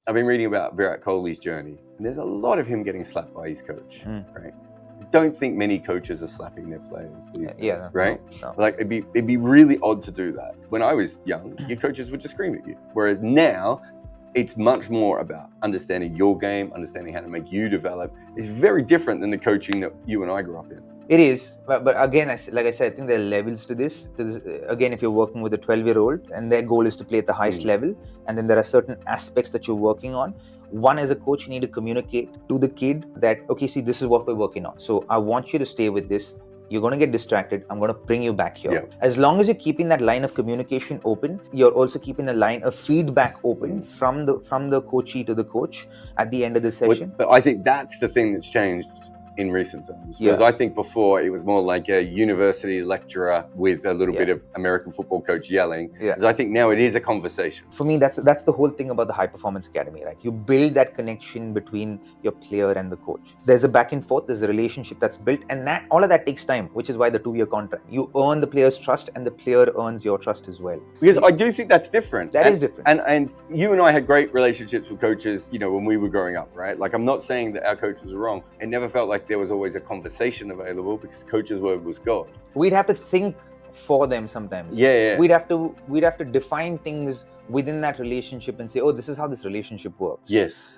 I've been reading about Virat Kohli's journey, and there's a lot of him getting slapped by his coach, right? I don't think many coaches are slapping their players these days, right? No. Like it'd be really odd to do that. When I was young, your coaches would just scream at you. Whereas now, it's much more about understanding your game, understanding how to make you develop. It's very different than the coaching that you and I grew up in. It is, but again, like I said, I think there are levels to this. Again, if you're working with a 12-year-old and their goal is to play at the highest level, and then there are certain aspects that you're working on. One, as a coach, you need to communicate to the kid that, okay, see, this is what we're working on. So I want you to stay with this. You're going to get distracted. I'm going to bring you back here. Yeah. As long as you're keeping that line of communication open, you're also keeping the line of feedback open from the coachee to the coach at the end of the session. But I think that's the thing that's changed in recent times. Because I think before it was more like a university lecturer with a little bit of American football coach yelling. Because I think now it is a conversation. For me, that's the whole thing about the High Performance Academy, right? You build that connection between your player and the coach. There's a back and forth, there's a relationship that's built, and that all of that takes time, which is why the 2-year contract. You earn the player's trust, and the player earns your trust as well. Because I do think that's different. That is different. And you and I had great relationships with coaches, when we were growing up, right? Like, I'm not saying that our coaches were wrong. It never felt like there was always a conversation available because coach's word was God. We'd have to think for them sometimes. Yeah. We'd have to define things within that relationship and say, oh, this is how this relationship works. Yes.